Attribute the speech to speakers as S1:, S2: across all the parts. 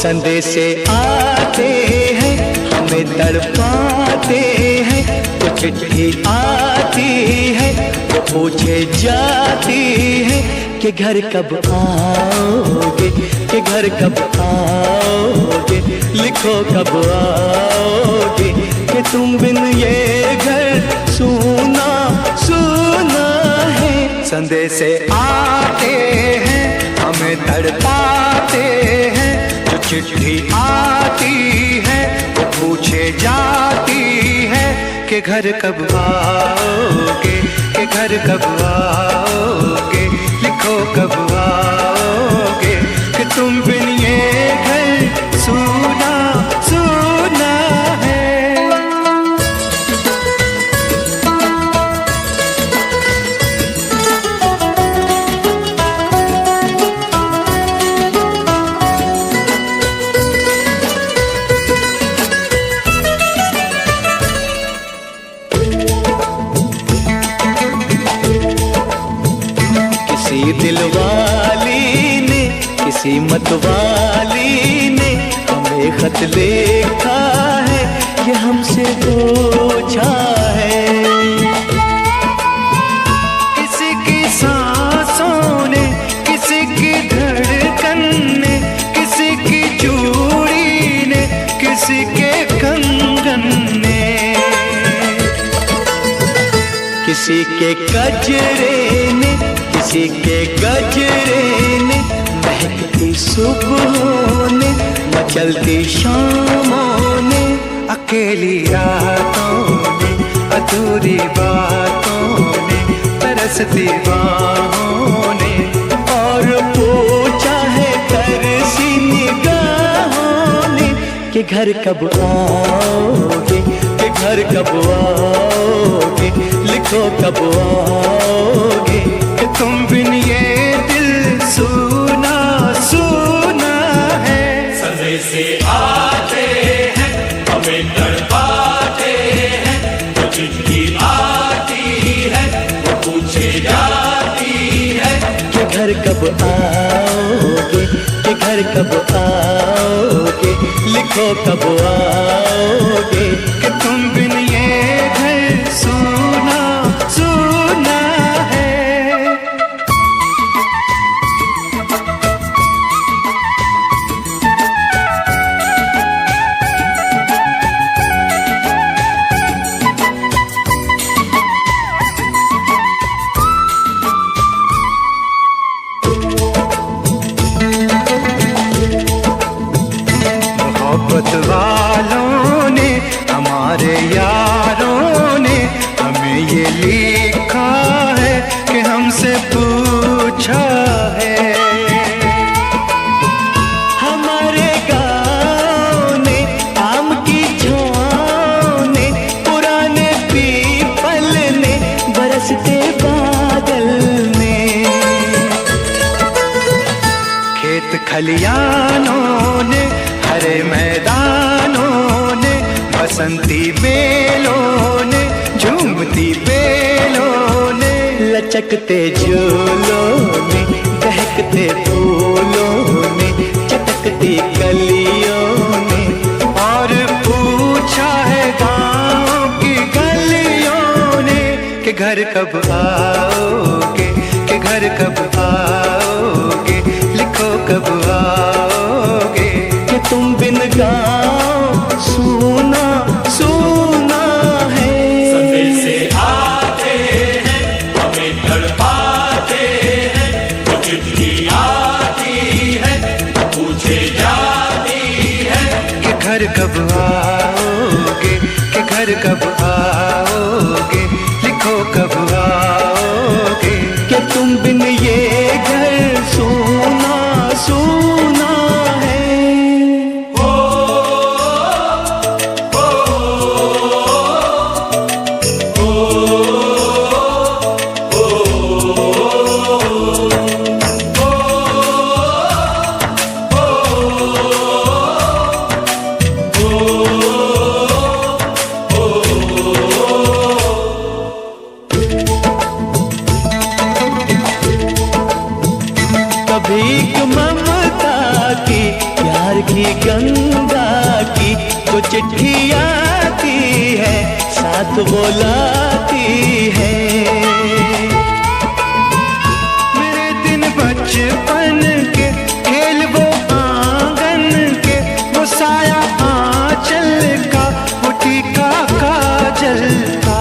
S1: संदेशे आते हैं हमें तड़पाते हैं, तो चिट्ठी आती है वो पूछे जाती है कि घर कब आओगे, कि घर कब आओगे, लिखो कब आओगे, कि तुम बिन ये घर सूना सूना है। संदेशे आते हैं हमें तड़पाते हैं, जो चिट्ठी आती है वो पूछे जाती है कि घर कब आओगे, कि घर कब आओगे, लिखो कब आओगे, कि तुम बिन ये घर सूना सूना है। किसी दिलवाली ने, किसी मतवाली ने हमें खत लिखा है, ये हमसे पूछा है। किसी की सांसों ने, किसी की धड़कन ने, किसी की चूड़ी ने, किसी के कंगन ने, किसी के गजरे ने, किसी के गजरे ने, महकती सुबहों ने, मचलती शामों ने, अकेली रातों ने, अधूरी बातों ने, तरसती बाहों ने, और पूछा है तरसी निगाहों ने कि घर कब आओगे, कि घर कब आओगे, लिखो कब आओगे, कि तुम बिन ये दिल सूना सूना है।
S2: संदेशे आते हैं हमें तड़पाते हैं, तो चिट्ठी आती है वो पूछे जाती है
S1: कि घर कब आओगे, कि घर कब आओगे, लिखो कब आओगे, कि तुम बिन ये घर सूना सूना है। मोहब्बत वालों ने, हमारे यारों ने हमें ये लिखा है कि हमसे पूछा है। हमारे गाँव ने, आम की छाँव ने, पुराने पीपल ने, बरसते बादल ने, खेत खलियानों ने, हरे मैदानों ने, बसंती बेलों ने, झूमती बेलों ने, लचकते झूलों ने, दहकते फूलों ने, चटकती कलियों ने, और पूछा है गाँव की गलियों ने कि घर कब आओगे, कि घर कब आओगे, लिखो कब आओगे, कि तुम बिन गाँव सूना सूना है।
S2: संदेशे आते हैं हमें तड़पाते हैं, तो चिट्ठी आती है पूछे जाती है
S1: कि घर कब आओगे, कि घर कब आओगे, लिखो कब आओगे, कि तुम बिन ये घर सूना सूना है।
S2: ओ
S1: प्यार की गंगा की जो चिट्ठी आती है साथ वो लाती है। मेरे दिन बचपन के खेल वो आंगन के, वो साया आंचल का, वो टीका काजल का,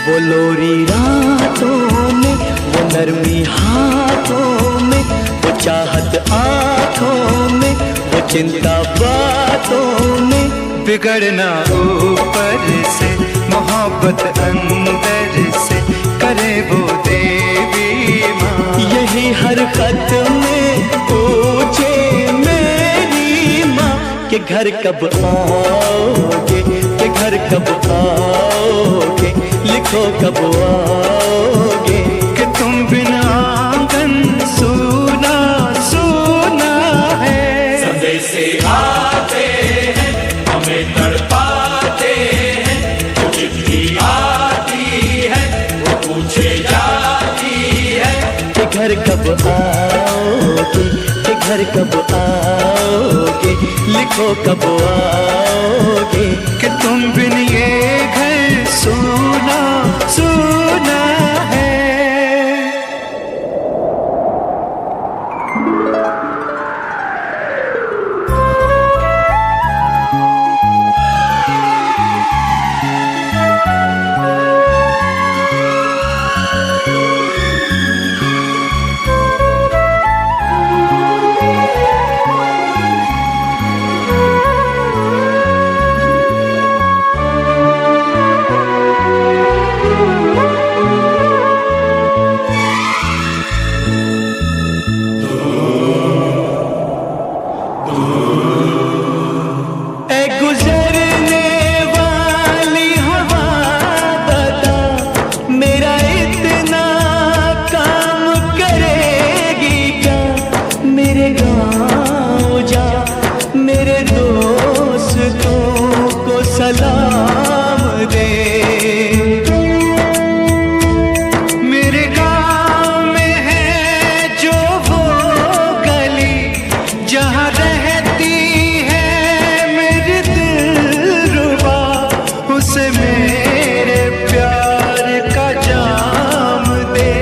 S1: वो लोरी रातों में, वो नरमी हाथों में, वो चाहत आँखों में, वो चिंता बातों में। बिगड़ना ऊपर से, मोहब्बत अंदर से, करे वो देवी माँ। यही हर खत में पूछे मेरी माँ कि घर कब आओगे, कि घर कब आओगे, लिखो कब आओगे। कि तुम बिना आंगन सूना सूना है।
S2: संदेश आते हैं हमें तड़पाते हैं, जो चिट्ठी आती है वो पूछे जाती है
S1: कि घर कब आओगे, कि घर कब आओगे, लिखो कब आओगे। कि तुम बिन ये घर सूना सूना है। सलाम दे। मेरे गाँव में है जो वो गली जहाँ रहती है मेरी दिलरुबा, उसे मेरे प्यार का जाम दे,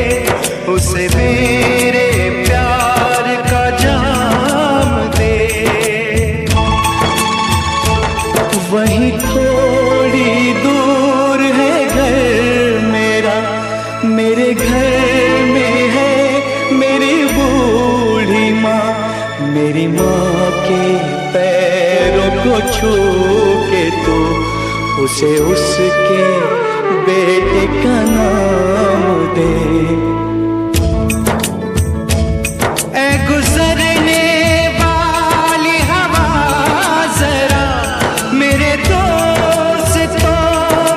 S1: उसे मेरे प्यार का जाम दे। वहीं थोड़ी दूर है घर मेरा, मेरे घर में है मेरी बूढ़ी माँ। मेरी माँ के पैरों को छू के तो उसे उसके बेटे का नाम दे। ऐ गुजरने वाली हवा जरा मेरे दोस्तों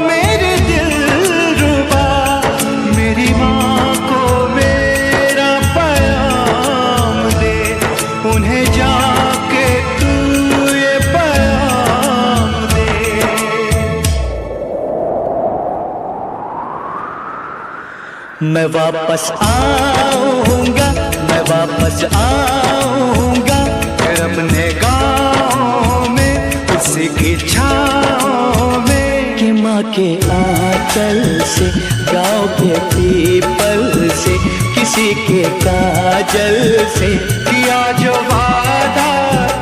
S1: मेरे दिलरुबा, मेरी माँ को मेरा पैगाम दे, उन्हें जाके तू ये पैगाम दे। मैं वापस आऊंगा, मैं वापस आऊंगा, फिर अपने गाँव में उसी की छाँव में। कि माँ के आंचल से, गाँव के पीपल से, किसी के काजल से, किया जो वादा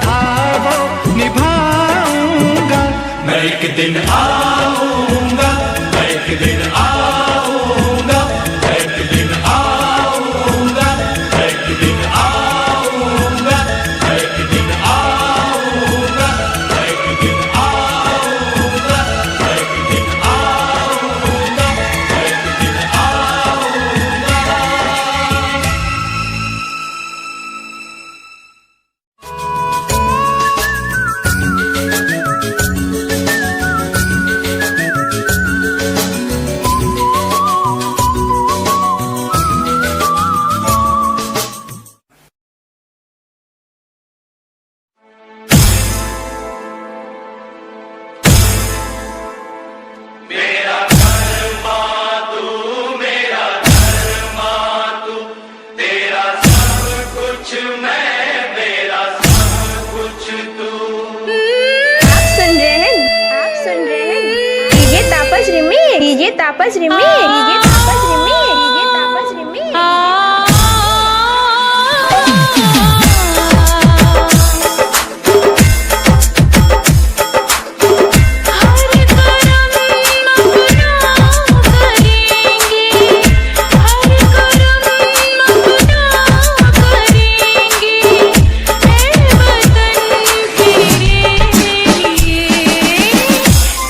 S1: था वो निभाऊंगा।
S2: मैं एक दिन आऊंगा, मैं एक दिन आऊंगा, मैं एक दिन आऊंगा, मैं एक दिन आऊंगा, मैं एक दिन आऊंगा, मैं एक दिन आऊंगा, मैं एक दिन आऊंगा, मैं एक दिन आऊंगा।
S3: तापस रिमी डीजे तापस रिमी डीजे तापस रिमी डीजे तापस रिमी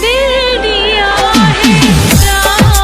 S4: दिल दिया है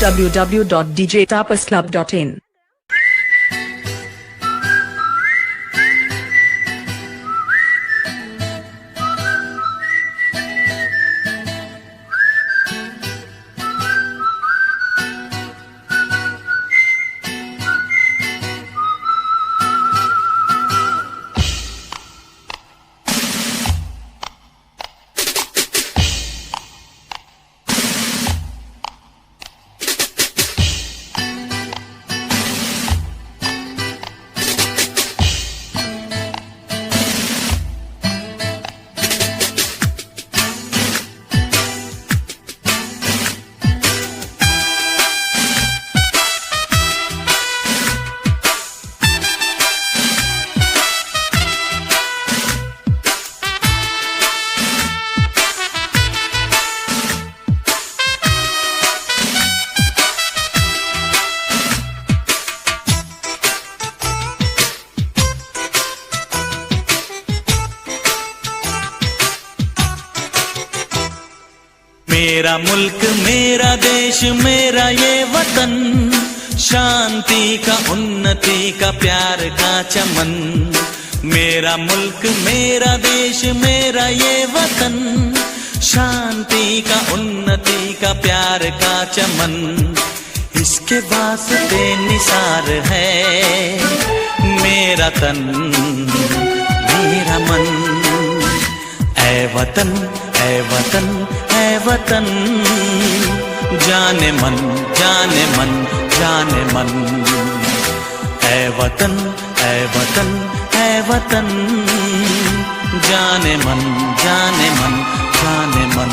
S4: www.djtapasclub.in.
S5: मेरा मुल्क मेरा देश मेरा ये वतन, शांति का उन्नति का प्यार का चमन। मेरा मुल्क मेरा देश मेरा ये वतन, शांति का उन्नति का प्यार का चमन। इसके वास्ते निसार है मेरा तन मेरा मन। ऐ वतन ऐ वतन ऐ वतन, जाने मन जाने मन जाने मन। ऐ वतन ऐ वतन ऐ वतन, जाने मन जाने मन जाने मन।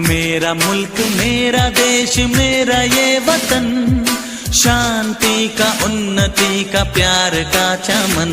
S5: मेरा मुल्क मेरा देश मेरा ये वतन, शांति का उन्नति का प्यार का चमन।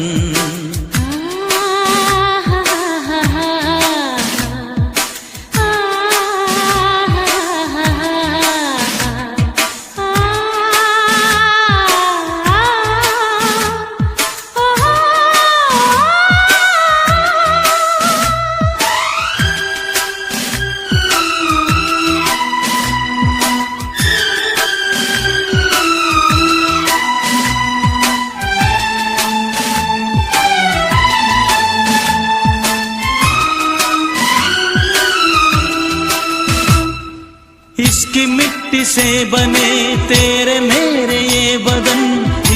S5: इसकी मिट्टी से बने तेरे मेरे ये बदन,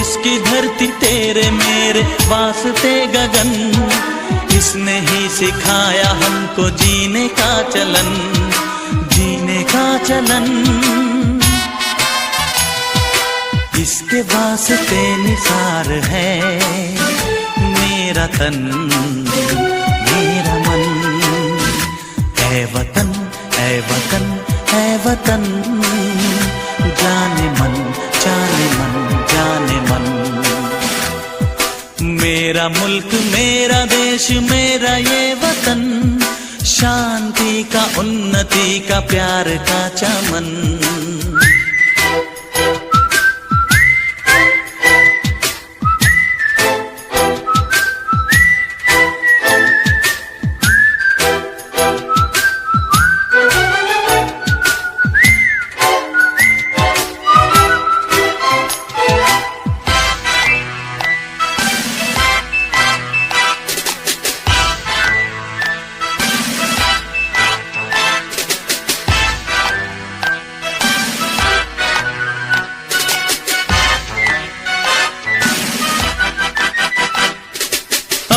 S5: इसकी धरती तेरे मेरे वास्ते गगन। इसने ही सिखाया हमको जीने का चलन जीने का चलन। इसके वास्ते निसार है मेरा तन मेरा मन। ऐ वतन ऐ वतन ऐ वतन, जाने मन जाने मन जाने मन। मेरा मुल्क मेरा देश मेरा ये वतन, शांति का उन्नति का प्यार का चमन।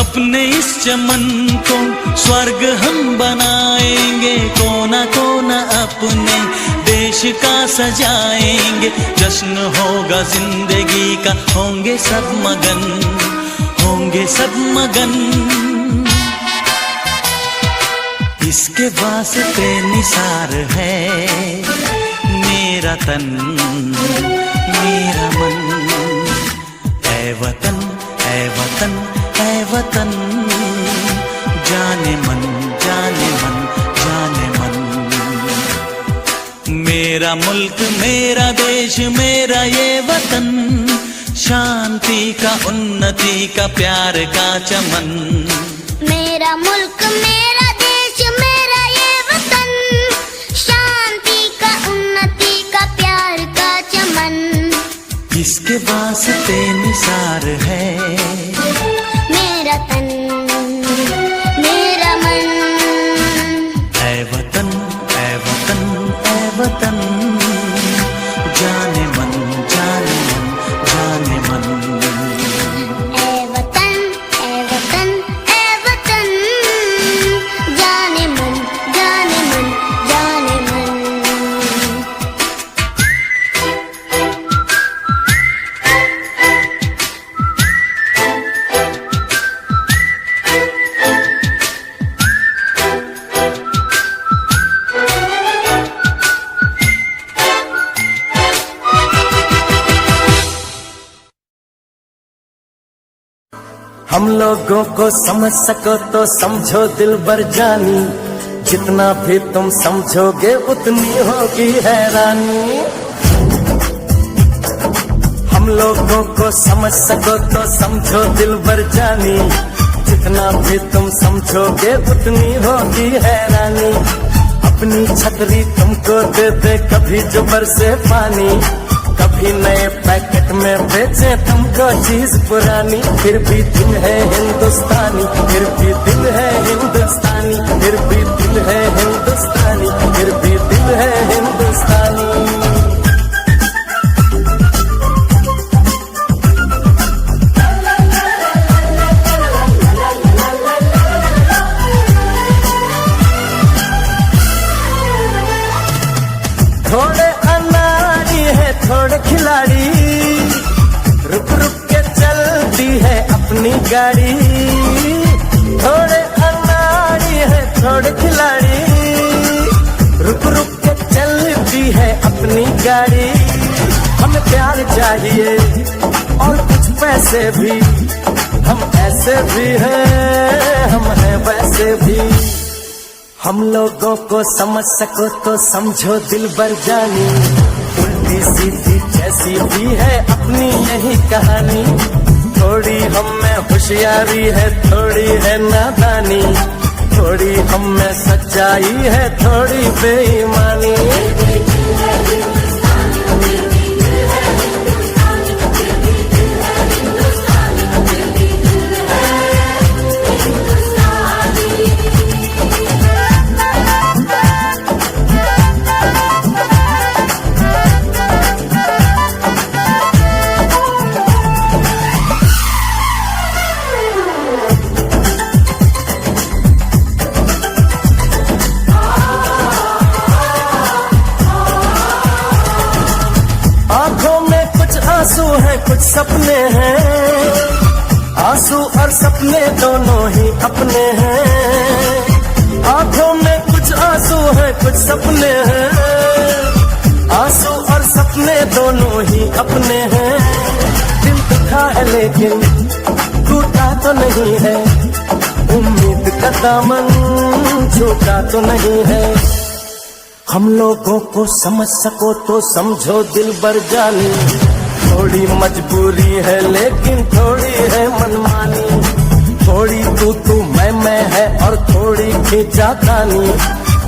S5: अपने इस चमन को स्वर्ग हम बनाएंगे, कोना कोना अपने देश का सजाएंगे। जश्न होगा जिंदगी का, होंगे सब मगन होंगे सब मगन। इसके वास्ते निसार है मेरा तन मेरा मन। ऐ वतन ऐ वतन ऐ वतन, जाने मन जाने मन जाने मन। मेरा मुल्क मेरा देश मेरा ये वतन, शांति का उन्नति का प्यार का चमन।
S6: मेरा मुल्क मेरा देश मेरा ये वतन, शांति का उन्नति
S5: किसके वास्ते निसार है।
S6: मेरा तन मेरा मन,
S5: ऐ वतन ऐ वतन ऐ वतन, जाने मन जाने मन जाने मन।
S6: ऐ वतन ऐ वतन ऐ वतन, जाने मन जाने मन जाने मन।
S4: हम लोगों को समझ सको तो समझो दिलबर जानी, जितना भी तुम समझोगे उतनी होगी हैरानी। हम लोगों को समझ सको तो समझो दिलबर जानी, जितना भी तुम समझोगे उतनी होगी हैरानी। अपनी छतरी तुमको दे दे कभी जो बरसे पानी, कभी नए पैकेट में बेचे तुमको चीज पुरानी। फिर भी दिल है हिंदुस्तानी, फिर भी दिल है हिंदुस्तानी, फिर भी दिल है हिंदुस्तानी, फिर भी दिल है हिंदुस्तानी। थोड़े अनाड़ी है थोड़े खिलाड़ी, रुक रुक के चलती है अपनी गाड़ी। थोड़े अनाड़ी है थोड़े खिलाड़ी, रुक रुक के चलती है अपनी गाड़ी। हमें प्यार चाहिए और कुछ पैसे भी, हम ऐसे भी हैं हम हैं वैसे भी। हम लोगों को समझ सको तो समझो दिलबर जानी, उल्टी सीधी जैसी भी है अपनी यही कहानी। थोड़ी हम में होशियारी है थोड़ी है नादानी, थोड़ी हम में सच्चाई है थोड़ी बेईमानी। आंसू हैं कुछ सपने हैं, आंसू और सपने दोनों ही अपने हैं। आंखों में कुछ आंसू हैं कुछ सपने हैं, आंसू और सपने दोनों ही अपने हैं। दिल दुखा है लेकिन टूटा तो नहीं है, उम्मीद का दामन छूटा तो नहीं है। हम लोगों को समझ सको तो समझो दिलबर जानी, थोड़ी मजबूरी है लेकिन थोड़ी है मनमानी। थोड़ी तू मैं है और थोड़ी खींचातानी,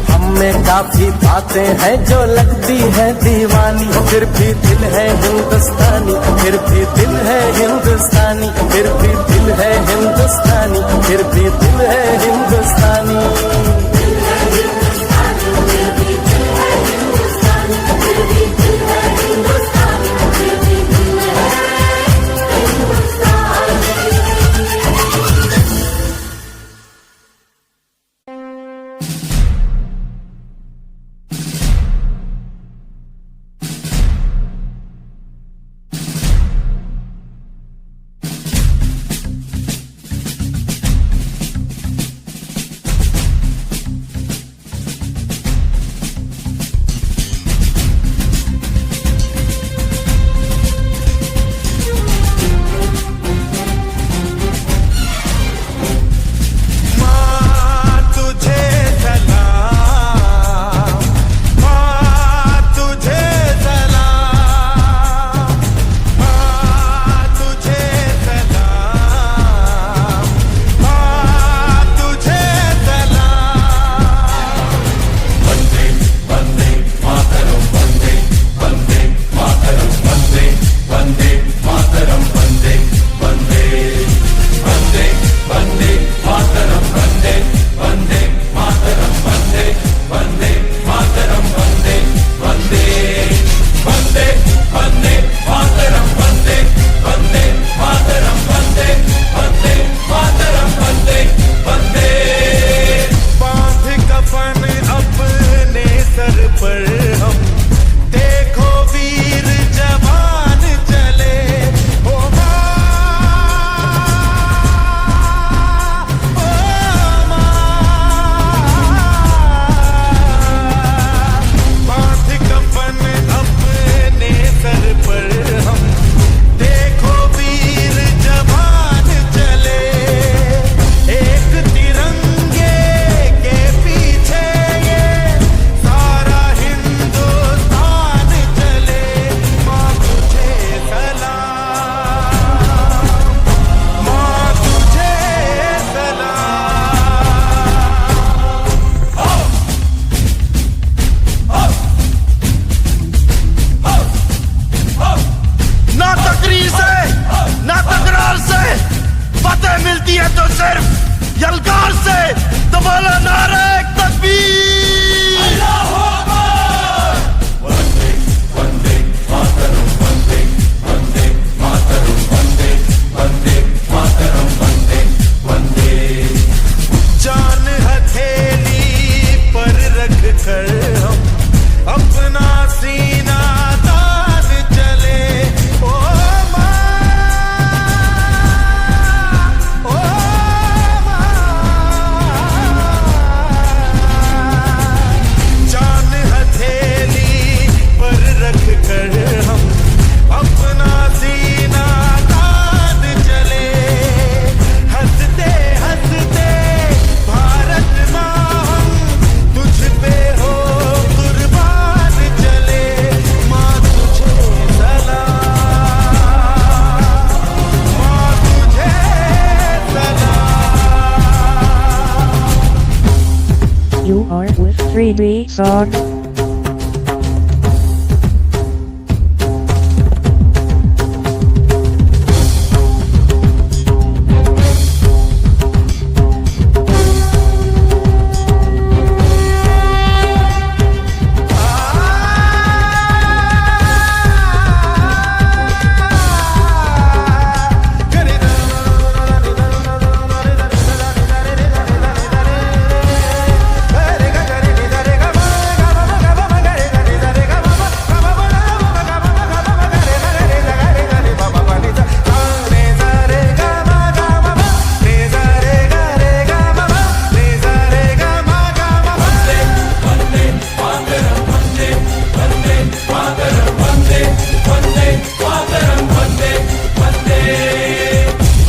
S4: हम में काफी बातें हैं जो लगती है दीवानी। फिर भी दिल है हिंदुस्तानी, फिर भी दिल है हिंदुस्तानी, फिर भी दिल है हिंदुस्तानी, फिर भी दिल है हिंदुस्तानी।
S2: वंदे वंदे मातरम वंदे वंदे मातरम वंदे वंदे मातरम वंदे वंदे।
S4: बांध कफन अपने सर पर हम देखो वीर जवान चले, ओ माँ, ओ माँ। बांध कफन अपने सर पर हम देखो वीर जवान चले, एक तिरंगे के पीछे ये सारा हिंदुस्तान चले। माँ तुझे सलाम, माँ तुझे सलाम।
S7: ना तकरीर से ना तकरार से फतेह मिलती है तो सिर्फ यलकार से। तो बोलो नारे तकबीर।
S2: वंदे वंदे मातरम वंदे वंदे मातरम वंदे वंदे मातरम वंदे वंदे।
S4: जान हथेली पर रख कर हम अपना सीना तान चले, ओ माँ, ओ माँ। जान हथेली पर रख कर हम अपना सीना तान चले, हंसते हंसते भारत माँ हम तुझ पे हो कुर्बान चले। माँ तुझे सलाम, माँ तुझे सलाम।
S8: You are with 3D song.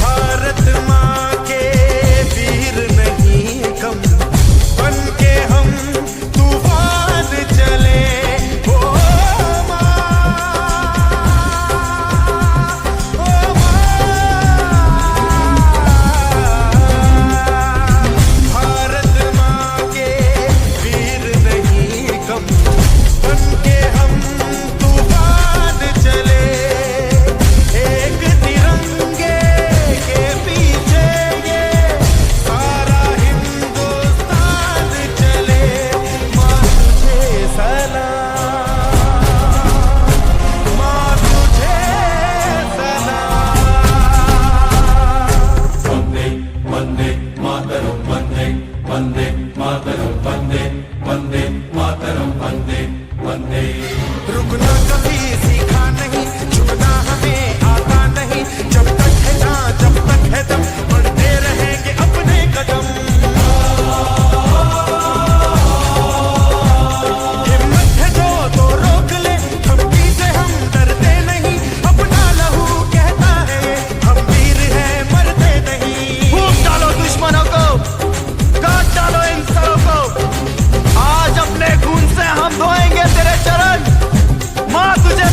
S8: Bharat माँ के वीर नहीं कम, बन के हम तूफान चले, ओ माँ, ओ माँ। भारत माँ के वीर नहीं कम, बन के हम तूफान चले, एक तिरंगे के पीछे ये सारा हिंदुस्तान चले। माँ तुझे सलाम, माँ तुझे सलाम।
S2: वंदे वंदे मातरम वंदे वंदे मातरम वंदे वंदे मातरम वंदे वंदे।
S4: रुकना कभी सीखा नहीं, झुकना हमें आता नहीं, जब तक है जहाँ जब तक है दम बढ़ते रहेंगे अपने कदम। हिम्मत है जो तो रोक ले, धमकी से हम डरते नहीं, अपना लहू कहता है हम वीर हैं मरते नहीं।
S7: फूंक डालो दुश्मनों को, काट डालो इन सरों को, आज अपने खून से हम धोएंगे तेरे चरण। माँ तुझे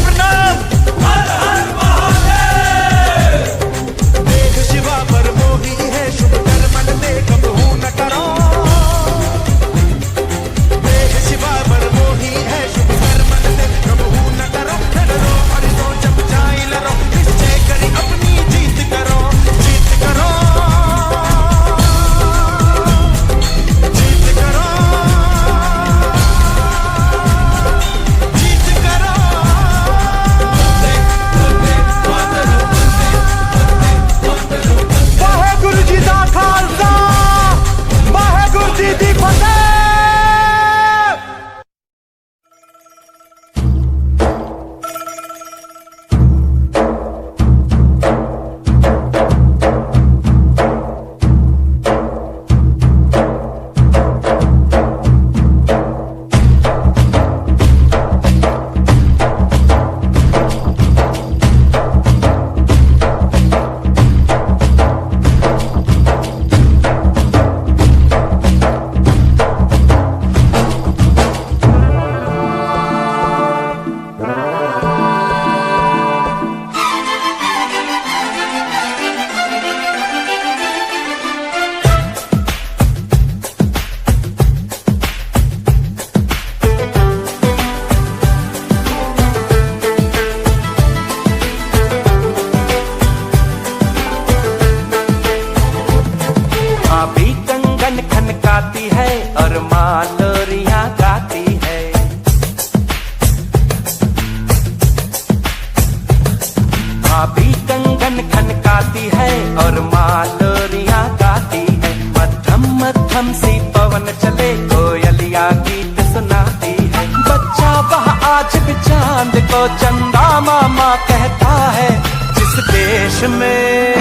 S4: चांद को चंदा मामा कहता है, जिस देश में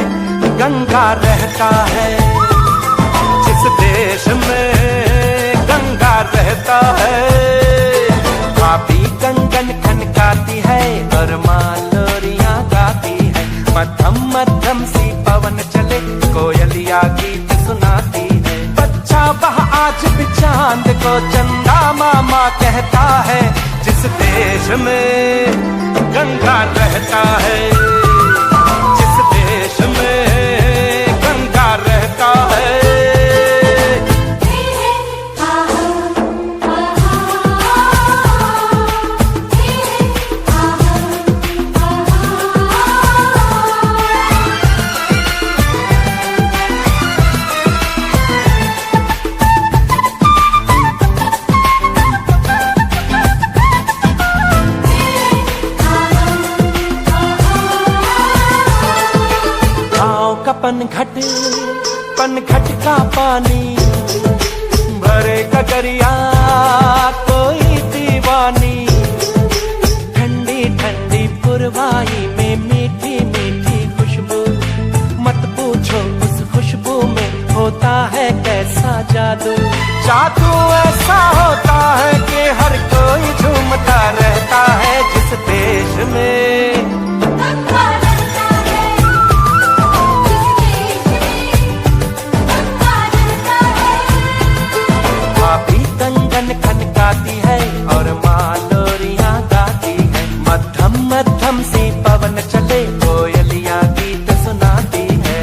S4: गंगा रहता है, जिस देश में गंगा रहता है। भाभी कंगन खनकाती है और माँ लोरियां गाती है, मध्यम मध्यम सी पवन चले कोयलिया गीत सुनाती है। बच्चा वह आज भी चांद को चंदा मामा कहता है, जिस देश में गंगा रहता है, जिस देश में गंगा रहता है। पनघट का पानी भरे गगरिया कोई दीवानी, ठंडी ठंडी पुरवाई में मीठी मीठी खुशबू, मत पूछो उस खुशबू में होता है कैसा जादू। जादू ऐसा होता है कि हर कोई झूमता रहता है, जिस देश में खनकाती है और माँ लोरियां गाती है, मध्यम मध्यम सी पवन चले कोयलियां गीत सुनाती है।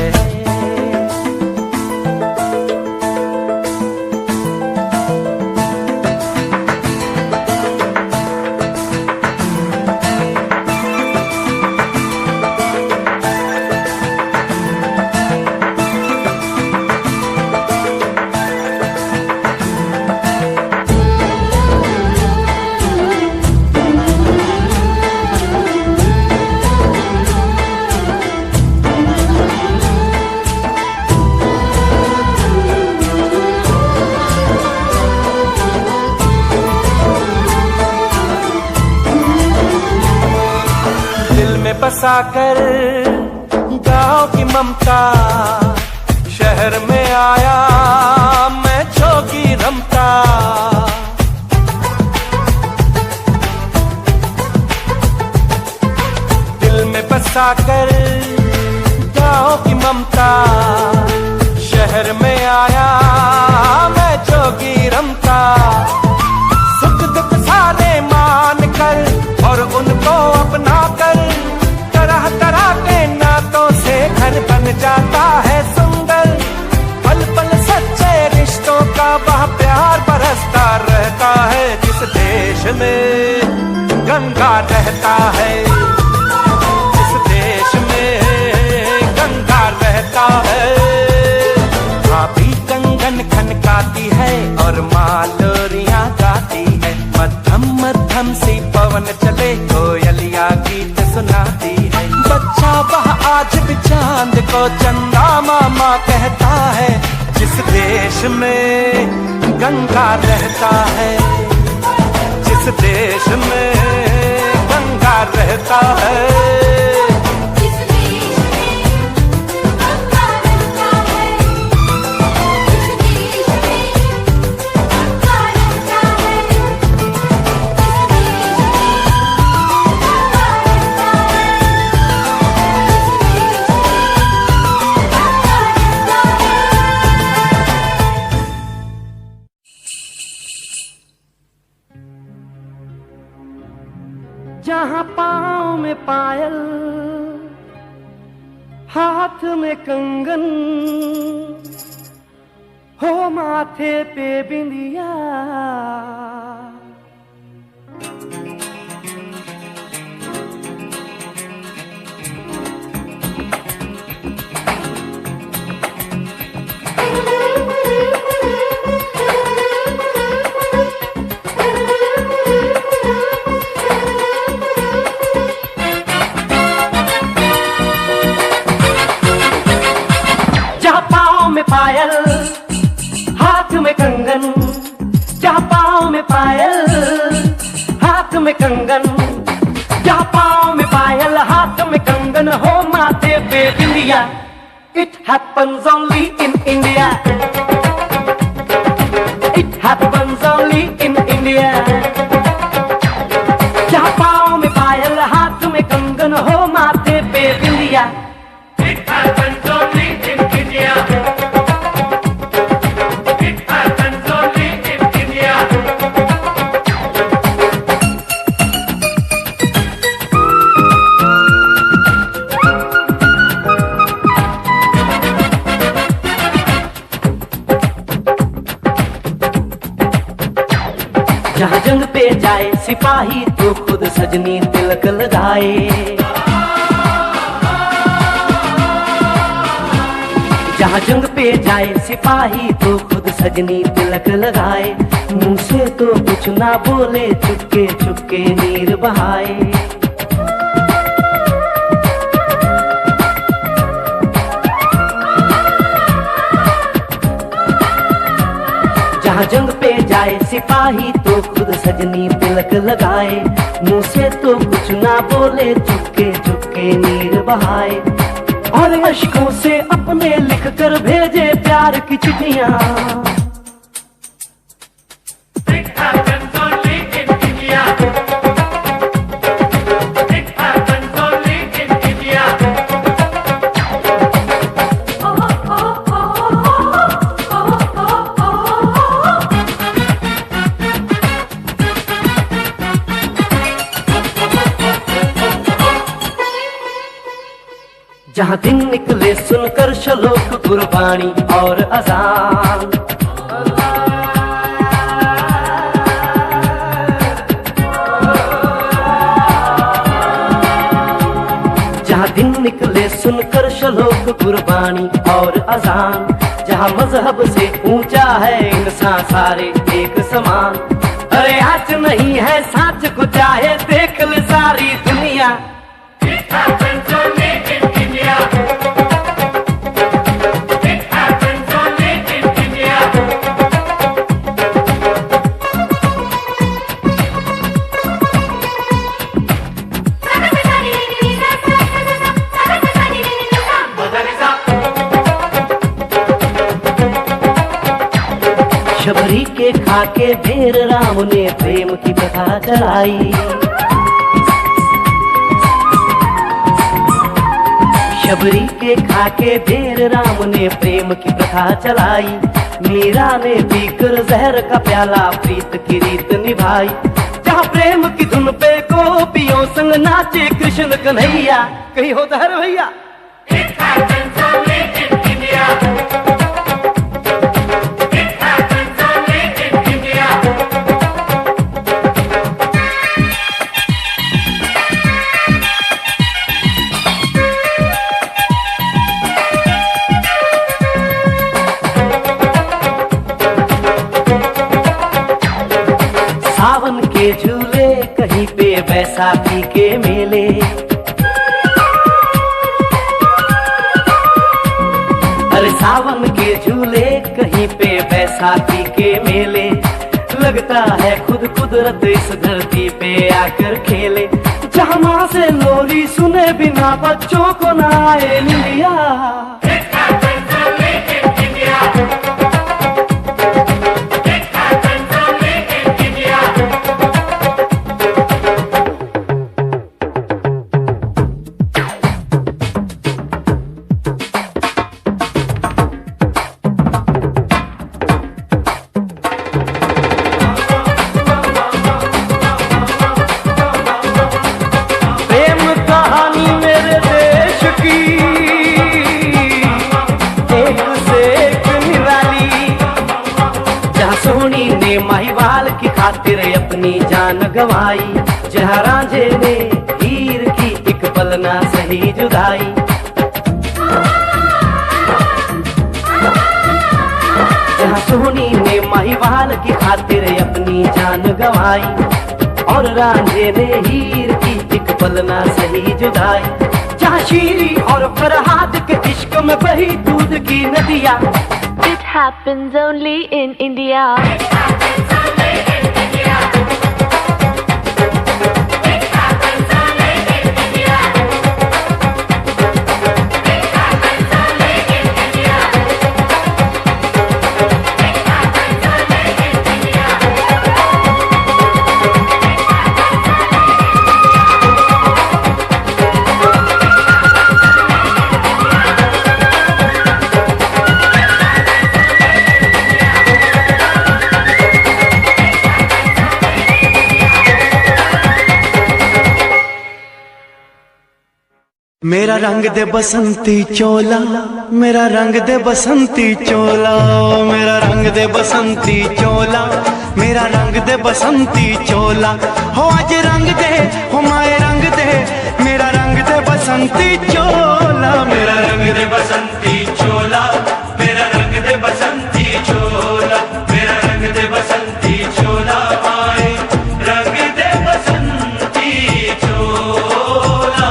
S4: बसाकर गाँव की ममता, शहर में आया मैं जोगी रमता। दिल में बसाकर गाँव की ममता, शहर में आया मैं जोगी रमता। सुख दुख सारे मान कर और उनको अपना कर, तरह तरह के नातों से घर बन जाता है सुंदर। पल पल सच्चे रिश्तों का वह प्यार बरसता रहता है, जिस देश में गंगा रहता है, जिस देश में गंगा रहता है। भाभी कंगन खनकाती है और माँ लोरियां गाती है, मध्यम मध्यम सी पवन चले कोयलिया गीत सुनाती है। बच्चा वह आज भी चांद को चंदा मामा कहता है, जिस देश में गंगा रहता है, जिस देश में गंगा रहता है। जहाँ पाँव में पायल, हाथ में कंगन, हो माथे पे बिंदिया, पायल हाथ में कंगन, जहाँ पाँव में पायल हाथ में कंगन, बेबिंदिया। It happens only in India. It happens only in India. जहाँ पाँव में पायल, हाथ में कंगन हो, माथे पे बिंदिया।
S2: It happens only in India. It happens only in India.
S4: जहाँ जंग पे जाए सिपाही तो खुद सजनी तिलक लगाए। जहाँ जंग पे जाए सिपाही तो खुद सजनी तिलक लगाए। मुंह से तो कुछ ना बोले, चुपके चुपके नीर बहाए। जहाँ जंग पे जाए सिपाही तो खुद सजनी तिलक लगाए। मुंह से तो कुछ ना बोले, चुपके चुपके नीर बहाए। और अश्कों से अपने लिख कर भेजे प्यार की चिट्ठियां।
S2: It happens only in India. It happens only in India.
S4: जहाँ दिन निकले सुनकर श्लोक गुरबाणी और अजान। जहाँ दिन निकले सुनकर श्लोक गुरबाणी और अजान। जहाँ मजहब से ऊंचा है इंसान सारे एक समान। अरे आज नहीं है साच को चाहे देख ले सारी दुनिया।
S2: It happens only in India. It happens only in India.
S4: Shabari के खाके भेर राम ने प्रेम की कथा चलाई। शबरी के खाके भेर राम ने प्रेम की प्रथा चलाई। मीरा ने पीकर जहर का प्याला प्रीत की रीत निभाई। जहाँ प्रेम की धुन पे गोपियों संग नाचे कृष्ण कन्हैया। कहीं होता है रे भैया।
S2: It happens only in India. It happens only in India.
S4: सावन के झूले कहीं पे बैसाखी के मेले। अरे सावन के झूले कहीं पे बैसाखी के मेले। लगता है खुद कुदरत इस धरती पे आकर खेले। जहाँ माँ से लोरी सुने बिना बच्चों को ना आए निंदिया।
S2: It happens only in India. It happens only in India.
S4: प्रेम कहानी मेरे देश की एक से एक निराली। जहाँ सोनी ने महिवाल की खातिर अपनी जान गंवाई। जहाँ रांझे ने हीर की एक पल ना सही जुदाई। जहाँ सोनी ने महिवाल की खातिर अपनी जान गंवाई। और रांझे ने हीर की एक पल ना सही जुदाई। जहाँ शीरी और फरहाद के इश्क में बही दूध की नदियाँ।
S3: It happens only in India.
S2: It happens only in India. It happens only in India. It
S1: मेरा रंग दे बसंती चोला, मेरा रंग दे बसंती चोला, मेरा रंग दे बसंती चोला, मेरा रंग दे बसंती चोला। हो आज रंग दे, हो माए रंग दे, मेरा रंग दे बसंती चोला, मेरा रंग दे बसंती चोला, मेरा रंग दे बसंती चोला, मेरा रंग दे बसंती चोला, माए रंग दे बसंती चोला।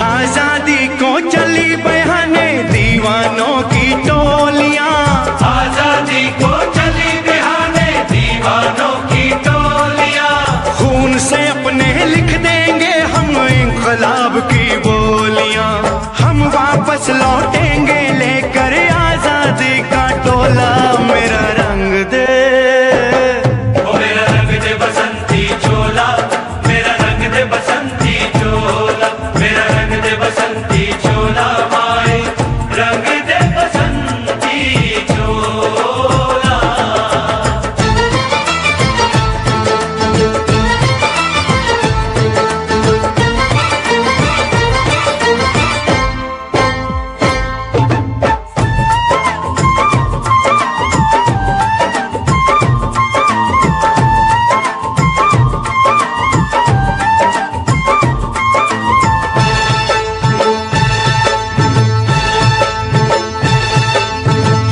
S1: आजादी को चली बहाने दीवानों की टोलियां, आजादी को चली बहाने दीवानों की टोलियां। खून से अपने लिख देंगे हम इंकलाब की बोलियां, हम वापस लौटेंगे लेकर आजादी का टोला। मेरा रंग दे, ओ मेरा रंग दे बसंती चोला, मेरा रंग दे बसंती चोला, मेरा रंग दे बसंती चोला, माए रंग दे बसंती चोला।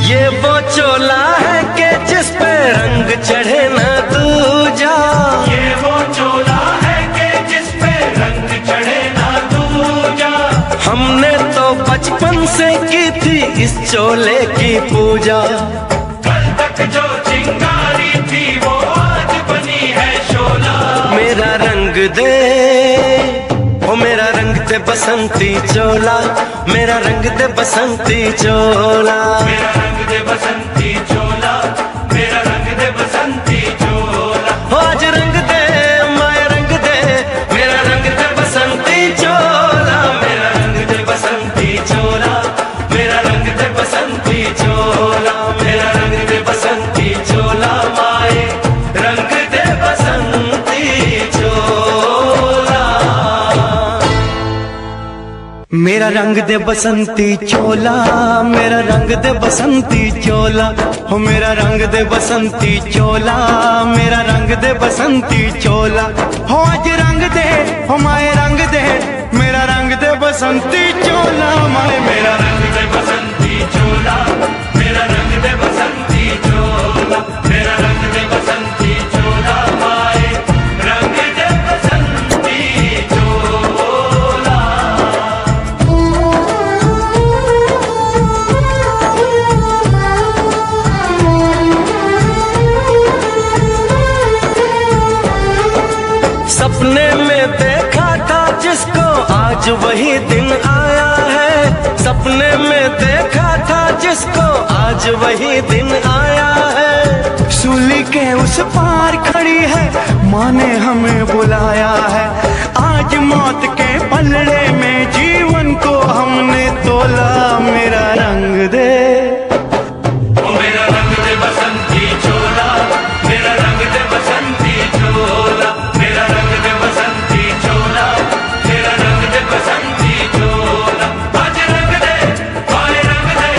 S1: ये वो चोला है कि जिस पे रंग चढ़े न दूजा, ये वो चोला है कि जिस पे रंग चढ़े न दूजा। हमने तो बचपन से की थी इस चोले की पूजा, कल तक जो चिंगारी थी वो आज बनी है शोला। मेरा रंग दे, ओ मेरा रंग दे बसंती चोला, मेरा रंग दे बसंती चोला, मेरा रंग दे बसंती चोला, मेरा रंग दे बसंती चोला। हो आज रंग दे, माए रंग दे, मेरा रंग दे बसंती चोला, मेरा रंग दे बसंती चोला, मेरा रंग दे बसंती चोला, मेरा रंग दे बसंती चोला, माए रंग दे बसंती चोला। मेरा रंग दे बसंती चोला, मेरा रंग दे बसंती चोला, हो मेरा रंग दे बसंती चोला, मेरा रंग दे बसंती चोला। हो आज रंग दे, हो माए रंग दे, मेरा रंग दे बसंती चोला, माए मेरा रंग दे बसंती चोला, मेरा रंग दे बसंती चोला, मेरा रंग दे बसंती चोला, माए रंग दे बसंती चोला। सपने में देखा था जिसको आज वही दिन आया है, सपने में देखा था जिसको आज वही दिन आया है। सूली के उस पार खड़ी है, माँ ने हमें बुलाया है। आज मौत के पलड़े में जीवन को हमने तोला। मेरा रंग दे, ओ मेरा रंग दे बसंती चोला, मेरा रंग दे बसंती चोला, मेरा रंग दे बसंती चोला, मेरा रंग दे बसंती चोला। आज रंग दे, माए रंग दे,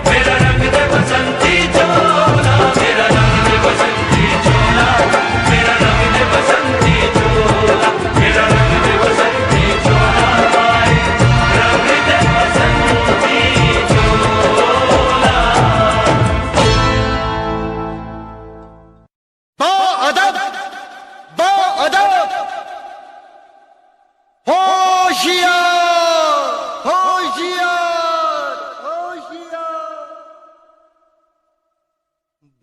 S1: मेरा रंग दे बसंती चोला, मेरा रंग दे बसंती चोला, मेरा रंग दे बसंती चोला, मेरा रंग दे बसंती चोला, माए रंग दे बसंती चोला।
S7: अदब, अदब, होशियार, होशियार, होशियार।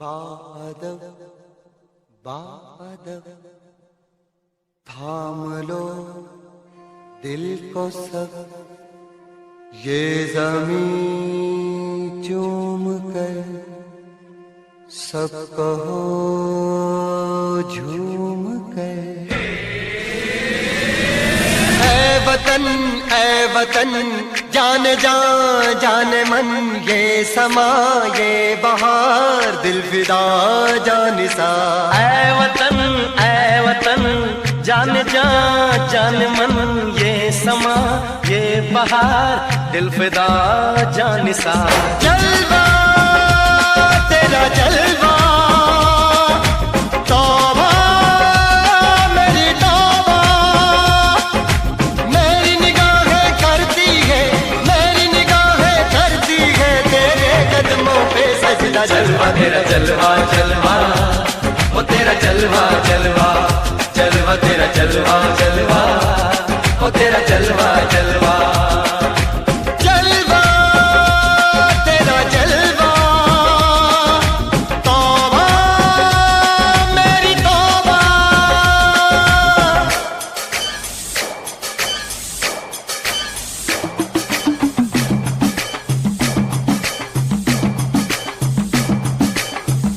S7: बादब, बादब, थाम लो दिल को सब, ये जमीन चूम कर सब कहो
S4: झूम कर। ऐ वतन जाने जा जाने मन, ये समा ये बहार दिल फिदा जानिसा।
S1: ऐ वतन जाने जा जाने मन, ये समा ये बहार दिल फिदा जानिसा।
S4: जलवा तेरा जलवा, तौबा मेरी तौबा, मेरी निगाहें करती है, मेरी निगाहें करती है तेरे कदमों पे सजदा।
S1: जलवा तेरा जलवा जलवा, वो तेरा जलवा जलवा, जलवा तेरा जलवा जलवा, वो तेरा जलवा जलवा।
S4: जलवा तेरा जलवा, तौबा मेरी तौबा।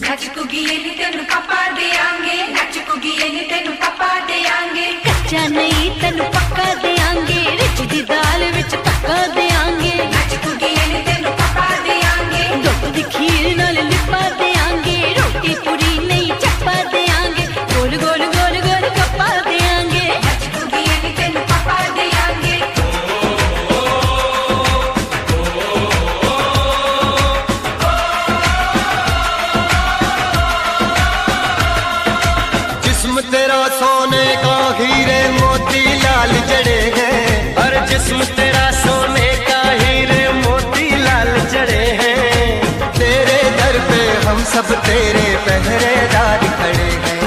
S9: नचकुगी तेनु पापा देंगे, नचकुगी तेनु पापा देंगे।
S6: कच्चा नहीं तेनु पक्का देंगे, रिच दी दाल विच पक्का देंगे।
S9: नचकुगी तेनु पापा देंगे,
S6: दुध दी खीर नाल लिपा देंगे। रोटी पूरी नहीं चप्पा देंगे, गोल गोल गोल गोल कप्पा देंगे।
S9: नचकुगी तेनु पापा देंगे।
S4: जिस्म तेरा सोने का हीरे मोती लाल जड़े हैं,
S1: और जिस्म तेरा सोने का हीरे मोती लाल जड़े हैं।
S4: तेरे दर पे हम सब तेरे पहरेदार खड़े हैं।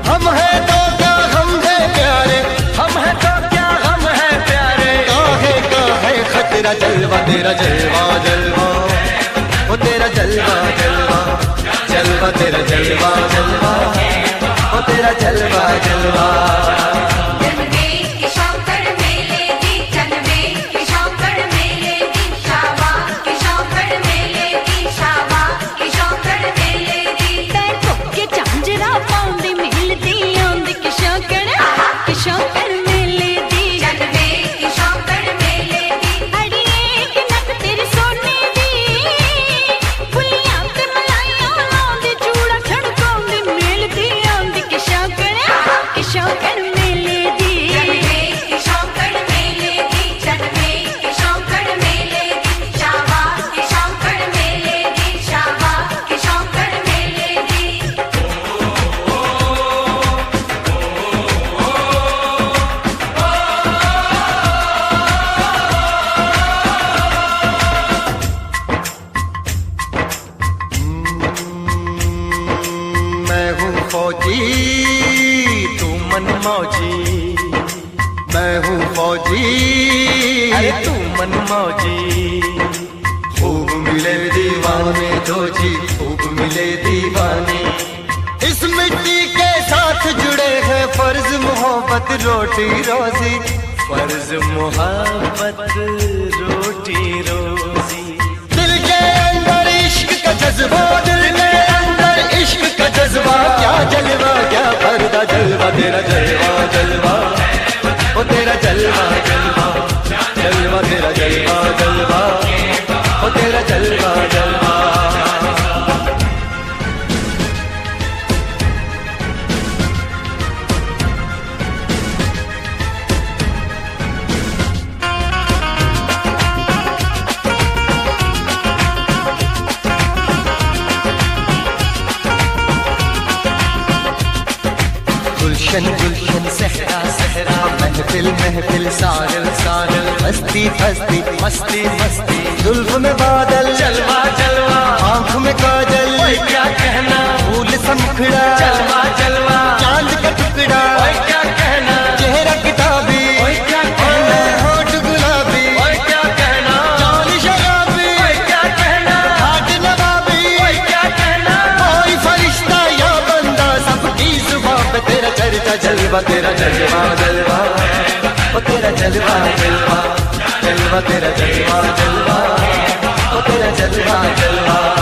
S4: हम हैं तो क्या हम हैं प्यारे,
S1: हम है तो क्या हम है प्यारे।
S4: काहे का है खतरा। जलवा तेरा जलवा जलवा, वो तेरा जलवा जलवा, जलवा तेरा जलवा जलवा, वो तेरा जलवा जलवा।
S9: जनवे के शौकड़ मेले दी, जनवे के शौकड़ मेले दी, शावा के शौकड़ मेले दी, शावा के शौकड़ मेले दी।
S6: पैर ठोके झांझरा पाउंदी मिलदी आंदी कि शौकड़ मेले दी।
S9: जनवे के शौकड़ मेले दी,
S6: अड़िए कि नक तेरी सोने दी, फुलियां ते मलाइयां लाउंदी, चूड़ा छड़काउंदी मिलदी आंदी कि शौकड़ मेले दी।
S9: जनवे के शौकड़ मेले दी, जनवे के शौकड़ मेले दी, शावा के शौकड़ मेले दी, शावा के शौकड़ मेले दी।
S4: मैं हूँ फौजी,
S1: तू मन मौजी,
S4: मैं हूँ फौजी,
S1: अरे तू मन मौजी।
S4: खूब मिले दीवाने दो जी, खूब मिले दीवाने। इस मिट्टी के साथ जुड़े हैं फर्ज मोहब्बत रोटी रोजी।
S1: फर्ज मोहब्बत रोटी रोजी।
S4: दिल के अंदर इश्क का जज्बा, दिल के अंदर इश्क का जज्बा। क्या जलवा क्या पर्दा, जलवा तेरा जलवा जलवा, वो तेरा जलवा जलवा, जलवा तेरा जलवा जलवा, वो तेरा जलवा जलवा। गुलशन गुलशन सहरा सहरा, महफिल महफिल साहिल साहिल, मस्ती मस्ती
S1: मस्ती मस्ती,
S4: जुल्फ में बादल,
S1: जलवा जलवा,
S4: आंख में काजल,
S1: ओए क्या कहना,
S4: फूल समखड़ा,
S1: जलवा जलवा,
S4: चांद का टुकड़ा,
S1: ओए क्या कहना,
S4: चेहरा किताबी,
S1: ओए क्या कहना,
S4: होठ गुलाबी,
S1: ओए क्या कहना,
S4: चाल शराबी,
S1: ओए क्या कहना,
S4: हाथ नवाबी,
S1: ओए क्या कहना।
S4: कोई फरिश्ता या बंदा सबकी जुबान पे तेरा चर्चा। जलवा तेरा जलवा जलवा, वो तेरा जलवा जलवा, जलवा तेरा जलवा जलवा, वो तेरा जलवा जलवा।